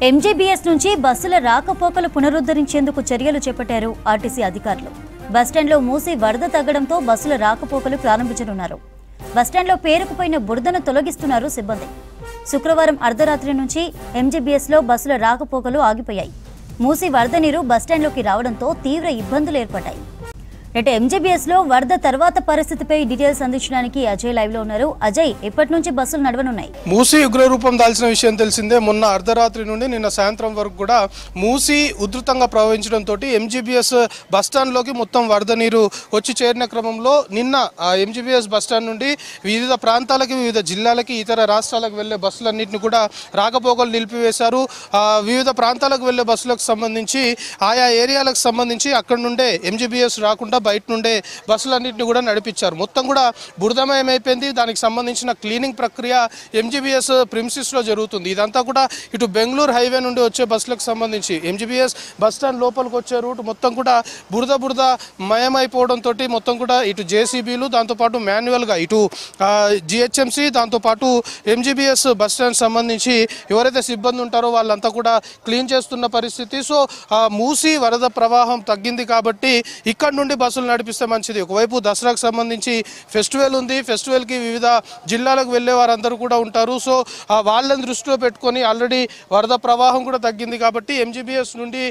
MGBS నుంచి బస్సుల రాకపోకలు పునరుద్ధరించేందుకు చర్యలు చేపట్టారు ఆర్టీసీ అధికారులు. బస్టాండ్లో మూసి వరద తగ్గడంతో బస్సుల రాకపోకలు ప్రారంభించనున్నారు. బస్టాండ్లో పేరుకుపోయిన బురదను తొలగిస్తున్నారు సిబ్బంది. శుక్రవారం అర్ధరాత్రి నుంచి ఎంజీబీఎస్లో బస్సుల రాకపోకలు ఆగిపోయాయి. మూసి వరద నీరు బస్టాండ్లోకి రావడంతో తీవ్ర ఇబ్బందులు ఏర్పడ్డాయి. నేటి ఎంజీబీఎస్లో వరద తర్వాత పరిస్థితిపై డీటెయిల్స్ అందించడానికి అజయ్ లైవ్ లో ఉన్నారు. అజయ్, ఎప్పటి నుంచి బస్సులు నడవనున్నాయి? మూసి ఉగ్రరూపం దాల్చిన విషయం తెలిసిందే. మొన్న అర్ధరాత్రి నుండి నిన్న సాయంత్రం వరకు కూడా మూసి ఉధృతంగా ప్రవహించడంతో ఎంజీబీఎస్ బస్టాండ్లోకి మొత్తం వరద నీరు వచ్చి చేరిన క్రమంలో నిన్న ఎంజీబీఎస్ బస్టాండ్ నుండి వివిధ ప్రాంతాలకి, వివిధ జిల్లాలకి, ఇతర రాష్ట్రాలకు వెళ్లే బస్సులన్నింటినీ కూడా రాకపోకలు నిలిపివేశారు. వివిధ ప్రాంతాలకు వెళ్లే బస్సులకు సంబంధించి ఆయా ఏరియాలకు సంబంధించి అక్కడి నుండే ఎంజీబీఎస్ రాకుండా బయట నుండే బస్సులన్నింటినీ కూడా నడిపించారు. మొత్తం కూడా బురదమయం అయిపోయింది. దానికి సంబంధించిన క్లీనింగ్ ప్రక్రియ ఎంజీబీఎస్ ప్రిమిసెస్లో జరుగుతుంది. ఇదంతా కూడా ఇటు బెంగళూరు హైవే నుండి వచ్చే బస్సులకు సంబంధించి ఎంజీబీఎస్ బస్ స్టాండ్ లోపలికి వచ్చే రూట్ మొత్తం కూడా బురద మయమైపోవడంతో మొత్తం కూడా ఇటు జేసీబీలు, దాంతోపాటు మాన్యువల్గా ఇటు జిహెచ్ఎంసీ, దాంతోపాటు ఎంజీబీఎస్ బస్ స్టాండ్ సంబంధించి ఎవరైతే సిబ్బంది ఉంటారో వాళ్ళంతా కూడా క్లీన్ చేస్తున్న పరిస్థితి. సో మూసి వరద ప్రవాహం తగ్గింది కాబట్టి ఇక్కడ నుండి బస్సులు నడిపిస్తే మంచిది. ఒకవైపు దసరాకు సంబంధించి ఫెస్టివల్ ఉంది. ఫెస్టివల్కి వివిధ జిల్లాలకు వెళ్ళే వారందరూ కూడా ఉంటారు. సో వాళ్ళని దృష్టిలో పెట్టుకొని ఆల్రెడీ వరద ప్రవాహం కూడా తగ్గింది కాబట్టి ఎంజీబీఎస్ నుండి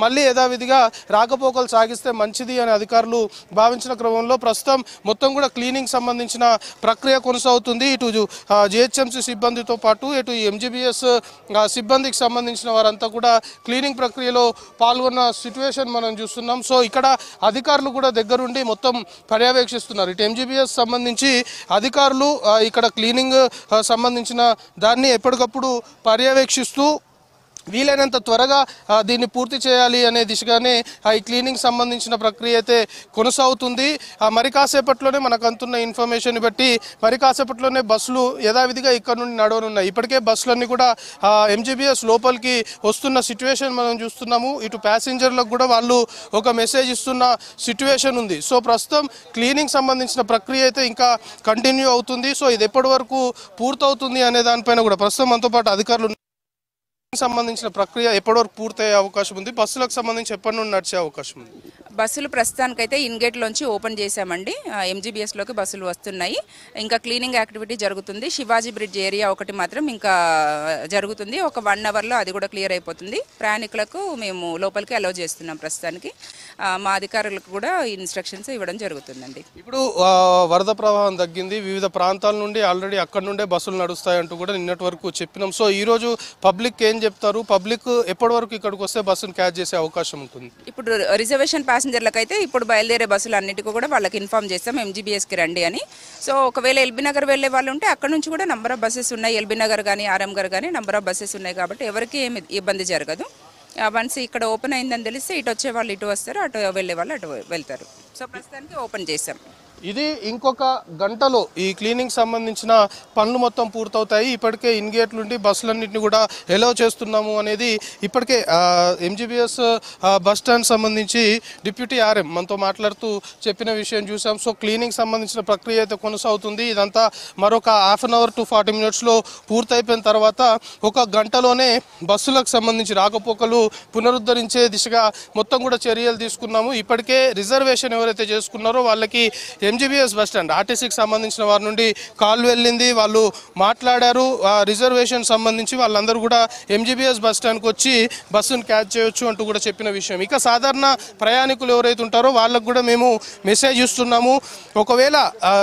మళ్ళీ యథావిధిగా రాకపోకలు సాగిస్తే మంచిది అని అధికారులు భావించిన క్రమంలో ప్రస్తుతం మొత్తం కూడా క్లీనింగ్ సంబంధించిన ప్రక్రియ కొనసాగుతుంది. ఇటు జిహెచ్ఎంసీ సిబ్బందితో పాటు ఇటు ఎంజీబీఎస్ సిబ్బందికి సంబంధించిన వారంతా కూడా క్లీనింగ్ ప్రక్రియలో పాల్గొన్న సిచ్యువేషన్ మనం చూస్తున్నాం. సో ఇక్కడ అధికారులు కూడా దగ్గరుండి మొత్తం పర్యవేక్షిస్తున్నారు. ఇటు ఎంజీబీఎస్ సంబంధించి అధికారులు ఇక్కడ క్లీనింగ్ సంబంధించిన దాన్ని ఎప్పటికప్పుడు పర్యవేక్షిస్తూ వీలైనంత త్వరగా దీన్ని పూర్తి చేయాలి అనే దిశగానే ఈ క్లీనింగ్ సంబంధించిన ప్రక్రియ అయితే కొనసాగుతుంది. మరి కాసేపట్లోనే మనకు అందుతున్న ఇన్ఫర్మేషన్ బట్టి మరి కాసేపట్లోనే బస్సులు యథావిధిగా ఇక్కడ నుండి నడవనున్నాయి. ఇప్పటికే బస్సులన్నీ కూడా ఎంజీబీఎస్ లోపలికి వస్తున్న సిచ్యువేషన్ మనం చూస్తున్నాము. ఇటు ప్యాసింజర్లకు కూడా వాళ్ళు ఒక మెసేజ్ ఇస్తున్న సిచ్యువేషన్ ఉంది. సో ప్రస్తుతం క్లీనింగ్ సంబంధించిన ప్రక్రియ అయితే ఇంకా కంటిన్యూ అవుతుంది. సో ఇది ఎప్పటి వరకు పూర్తవుతుంది అనే దానిపైన కూడా ప్రస్తుతం మనతో పాటు అధికారులు సంబంధించిన ప్రక్రియ ఎప్పటివరకు పూర్తయ్యే అవకాశం ఉంది, బస్సులకు సంబంధించి ఎప్పటి నుండి నడిచే అవకాశం ఉంది? బస్సులు ప్రస్తుతానికైతే ఇన్గేట్లోంచి ఓపెన్ చేశామండి. ఎంజీబీఎస్లోకి బస్సులు వస్తున్నాయి. ఇంకా క్లీనింగ్ యాక్టివిటీ జరుగుతుంది. శివాజీ బ్రిడ్జ్ ఏరియా ఒకటి మాత్రం ఇంకా జరుగుతుంది. ఒక 1 అవర్లో అది కూడా క్లియర్ అయిపోతుంది. ప్రయాణికులకు మేము లోపలికి అలౌ చేస్తున్నాం. ప్రస్తుతానికి మా అధికారులకు కూడా ఇన్స్ట్రక్షన్స్ ఇవ్వడం జరుగుతుందండి. ఇప్పుడు వరద ప్రవాహం తగ్గింది. వివిధ ప్రాంతాల నుండి ఆల్రెడీ అక్కడ నుండే బస్సులు నడుస్తాయంటూ కూడా నిన్నటి వరకు చెప్పినాం. సో ఈరోజు పబ్లిక్ ఏం చెప్తారు? పబ్లిక్ ఎప్పటి వరకు ఇక్కడికి వస్తే బస్సును క్యాచ్ చేసే అవకాశం ఉంటుంది? ఇప్పుడు రిజర్వేషన్ ప్యాసింజర్లకు అయితే ఇప్పుడు బయలుదేరే బస్సులు అన్నిటికీ కూడా వాళ్ళకి ఇన్ఫార్మ్ చేస్తాం ఎంజీబీఎస్కి రండి అని. సో ఒకవేళ ఎల్బీ నగర్ వెళ్ళే వాళ్ళు ఉంటే అక్కడ నుంచి కూడా నంబర్ ఆఫ్ బస్సెస్ ఉన్నాయి. ఎల్బీ నగర్ కానీ ఆర్ఎంగర్ కానీ నంబర్ ఆఫ్ బస్సెస్ ఉన్నాయి కాబట్టి ఎవరికి ఏమి ఇబ్బంది జరగదు. వన్స్ ఇక్కడ ఓపెన్ అయిందని తెలిస్తే ఇటు వచ్చే వాళ్ళు ఇటు వస్తారు, అటు వెళ్ళే వాళ్ళు అటు వెళ్తారు. సో ప్రస్తుతానికి ఓపెన్ చేసాం. ఇది ఇంకొక గంటలో ఈ క్లీనింగ్ సంబంధించిన పనులు మొత్తం పూర్తవుతాయి. ఇప్పటికే ఇన్గేట్ నుండి బస్సులన్నింటినీ కూడా ఎలౌ చేస్తున్నాము అనేది ఇప్పటికే ఎంజీబీఎస్ బస్ స్టాండ్ సంబంధించి డిప్యూటీ ఆర్ఎం మనతో మాట్లాడుతూ చెప్పిన విషయం చూసాం. సో క్లీనింగ్ సంబంధించిన ప్రక్రియ అయితే కొనసాగుతుంది. ఇదంతా మరొక ½ అవర్ to 40 minutesలో పూర్తయిపోయిన తర్వాత ఒక గంటలోనే బస్సులకు సంబంధించి రాకపోకలు పునరుద్ధరించే దిశగా మొత్తం కూడా చర్యలు తీసుకున్నాము. ఇప్పటికే రిజర్వేషన్ ఎవరైతే చేసుకున్నారో వాళ్ళకి ఎంజీబీఎస్ బస్ స్టాండ్ ఆర్టీసీకి సంబంధించిన వారి నుండి కాల్ వెళ్ళింది. వాళ్ళు మాట్లాడారు. రిజర్వేషన్ సంబంధించి వాళ్ళందరూ కూడా ఎంజీబీఎస్ బస్ స్టాండ్కి వచ్చి బస్సును క్యాచ్ చేయొచ్చు అంటూ కూడా చెప్పిన విషయం. ఇక సాధారణ ప్రయాణికులు ఎవరైతే ఉంటారో వాళ్ళకు కూడా మేము మెసేజ్ ఇస్తున్నాము. ఒకవేళ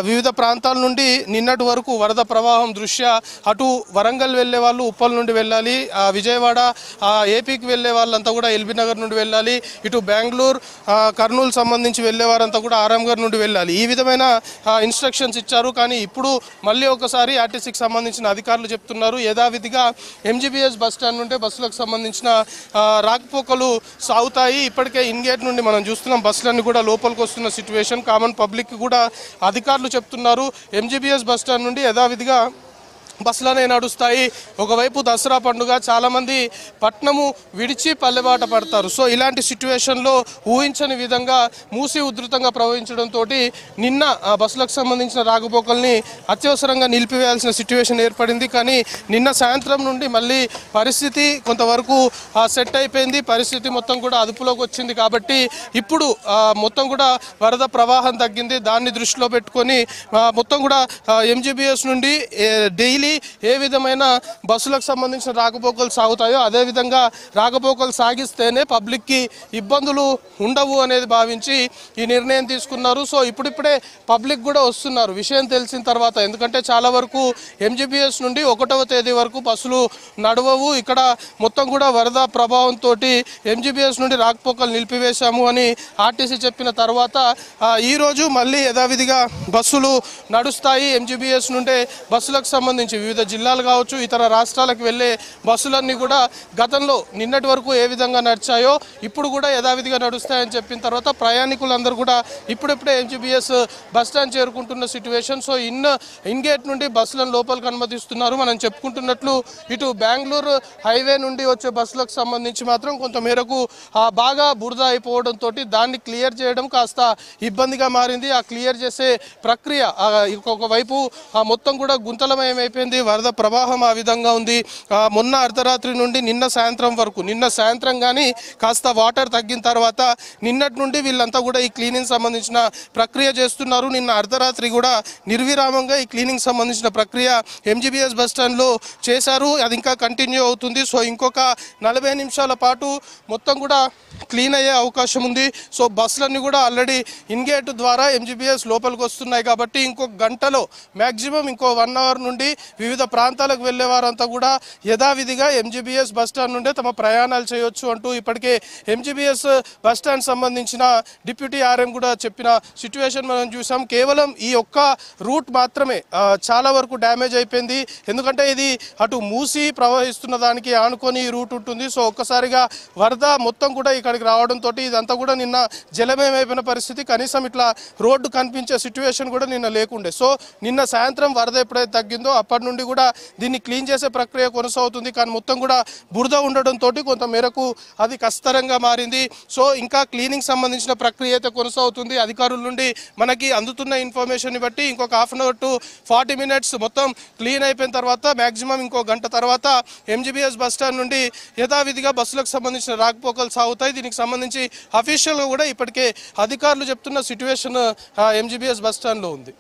వివిధ ప్రాంతాల నుండి నిన్నటి వరకు వరద ప్రవాహం దృష్ట్యా అటు వరంగల్ వెళ్ళే వాళ్ళు ఉప్పల్ నుండి వెళ్ళాలి, విజయవాడ ఏపీకి వెళ్ళే వాళ్ళంతా కూడా ఎల్బీ నగర్ నుండి వెళ్ళాలి, ఇటు బెంగళూరు కర్నూలు సంబంధించి వెళ్ళే వారంతా కూడా ఆర్ఎంగర్ నుండి వెళ్ళాలి. ఈ విధమైన ఇన్స్ట్రక్షన్స్ ఇచ్చారు. కానీ ఇప్పుడు మళ్ళీ ఒకసారి ఆర్టీసీకి సంబంధించిన అధికారులు చెప్తున్నారు యథావిధిగా ఎంజీబీఎస్ బస్ స్టాండ్ నుండి బస్సులకు సంబంధించిన రాకపోకలు సాగుతాయి. ఇప్పటికే ఇన్గేట్ నుండి మనం చూస్తున్నాం బస్సులన్నీ కూడా లోపలికి వస్తున్న సిచ్యువేషన్. కామన్ పబ్లిక్ కూడా అధికారులు చెప్తున్నారు ఎంజీబీఎస్ బస్ స్టాండ్ నుండి యథావిధిగా బస్సులనే నడుస్తాయి. ఒకవైపు దసరా పండుగ, చాలామంది పట్నము విడిచి పల్లెబాట పడతారు. సో ఇలాంటి సిచ్యువేషన్లో ఊహించని విధంగా మూసి ఉధృతంగా ప్రవహించడంతో నిన్న బస్సులకు సంబంధించిన రాకపోకల్ని అత్యవసరంగా నిలిపివేయాల్సిన సిచ్యువేషన్ ఏర్పడింది. కానీ నిన్న సాయంత్రం నుండి మళ్ళీ పరిస్థితి కొంతవరకు సెట్ అయిపోయింది. పరిస్థితి మొత్తం కూడా అదుపులోకి వచ్చింది. కాబట్టి ఇప్పుడు మొత్తం కూడా వరద ప్రవాహం తగ్గింది. దాన్ని దృష్టిలో పెట్టుకొని మొత్తం కూడా ఎంజీబీఎస్ నుండి డైలీ ఏ విధమైన బస్సులకు సంబంధించిన రాకపోకలు సాగుతాయో అదేవిధంగా రాకపోకలు సాగిస్తేనే పబ్లిక్కి ఇబ్బందులు ఉండవు అనేది భావించి ఈ నిర్ణయం తీసుకున్నారు. సో ఇప్పుడిప్పుడే పబ్లిక్ కూడా వస్తున్నారు విషయం తెలిసిన తర్వాత. ఎందుకంటే చాలా వరకు ఎంజీబీఎస్ నుండి 1వ తేదీ వరకు బస్సులు నడవవు. ఇక్కడ మొత్తం కూడా వరద ప్రభావంతో ఎంజీబీఎస్ నుండి రాకపోకలు నిలిపివేశాము అని ఆర్టీసీ చెప్పిన తర్వాత ఈరోజు మళ్ళీ యథావిధిగా బస్సులు నడుస్తాయి. ఎంజీబీఎస్ నుండే బస్సులకు సంబంధించి వివిధ జిల్లాలు కావచ్చు, ఇతర రాష్ట్రాలకు వెళ్ళే బస్సులన్నీ కూడా గతంలో నిన్నటి వరకు ఏ విధంగా నడిచాయో ఇప్పుడు కూడా యథావిధిగా నడుస్తాయని చెప్పిన తర్వాత ప్రయాణికులందరూ కూడా ఇప్పుడిప్పుడే ఎంజీబీఎస్ బస్ స్టాండ్ చేరుకుంటున్న సిచ్యువేషన్. సో ఇన్ గేట్ నుండి బస్సులను లోపలికి అనుమతిస్తున్నారు. మనం చెప్పుకుంటున్నట్లు ఇటు బెంగళూరు హైవే నుండి వచ్చే బస్సులకు సంబంధించి మాత్రం కొంత మేరకు బాగా బురద అయిపోవడంతో దాన్ని క్లియర్ చేయడం కాస్త ఇబ్బందిగా మారింది. ఆ క్లియర్ చేసే ప్రక్రియ ఒకవైపు మొత్తం కూడా గుంతలమయమైపోయింది. వరద ప్రవాహం ఆ విధంగా ఉంది. మొన్న అర్ధరాత్రి నుండి నిన్న సాయంత్రం వరకు, నిన్న సాయంత్రం కానీ కాస్త వాటర్ తగ్గిన తర్వాత నిన్నటి నుండి వీళ్ళంతా కూడా ఈ క్లీనింగ్ సంబంధించిన ప్రక్రియ చేస్తున్నారు. నిన్న అర్ధరాత్రి కూడా నిర్విరామంగా ఈ క్లీనింగ్ సంబంధించిన ప్రక్రియ ఎంజీబీఎస్ బస్ స్టాండ్లో చేశారు. అది ఇంకా కంటిన్యూ అవుతుంది. సో ఇంకొక 40 నిమిషాల పాటు మొత్తం కూడా క్లీన్ అయ్యే అవకాశం ఉంది. సో బస్సులన్నీ కూడా ఆల్రెడీ ఇన్గేట్ ద్వారా ఎంజీబీఎస్ లోపలికి వస్తున్నాయి. కాబట్టి ఇంకొక గంటలో మ్యాక్సిమం ఇంకో 1 అవర్ నుండి వివిధ ప్రాంతాలకు వెళ్ళే వారంతా కూడా యథావిధిగా ఎంజీబీఎస్ బస్ స్టాండ్ నుండే తమ ప్రయాణాలు చేయొచ్చు అంటూ ఇప్పటికే ఎంజీబీఎస్ బస్ స్టాండ్ సంబంధించిన డిప్యూటీ ఆర్ఎం కూడా చెప్పిన సిచ్యువేషన్ మనం చూసాం. కేవలం ఈ ఒక్క రూట్ మాత్రమే చాలా వరకు డ్యామేజ్ అయిపోయింది. ఎందుకంటే ఇది అటు మూసి ప్రవహిస్తున్న దానికి ఆనుకొని ఈ రూట్ ఉంటుంది. సో ఒక్కసారిగా వరద మొత్తం కూడా ఇక్కడికి రావడంతో ఇదంతా కూడా నిన్న జలమయమైపోయిన పరిస్థితి. కనీసం ఇట్లా రోడ్డు కనిపించే సిచ్యువేషన్ కూడా నిన్న లేకుండే. సో నిన్న సాయంత్రం వరద ఎప్పుడైతే తగ్గిందో అప్పటి నుండి కూడా దీన్ని క్లీన్ చేసే ప్రక్రియ కొనసాగుతుంది. కానీ మొత్తం కూడా బురద ఉండడంతో కొంత మేరకు అది కష్టతరంగా మారింది. సో ఇంకా క్లీనింగ్ సంబంధించిన ప్రక్రియ అయితే కొనసాగుతుంది. అధికారుల నుండి మనకి అందుతున్న ఇన్ఫర్మేషన్ బట్టి ఇంకొక 1/2 అవర్ to 40 minutes మొత్తం క్లీన్ అయిపోయిన తర్వాత మ్యాక్సిమం ఇంకో గంట తర్వాత ఎంజీబీఎస్ బస్ స్టాండ్ నుండి యథావిధిగా బస్సులకు సంబంధించిన రాకపోకలు సాగుతాయి. దీనికి సంబంధించి అఫీషియల్గా కూడా ఇప్పటికే అధికారులు చెప్తున్న సిచ్యువేషన్ ఎంజీబీఎస్ బస్ స్టాండ్లో ఉంది.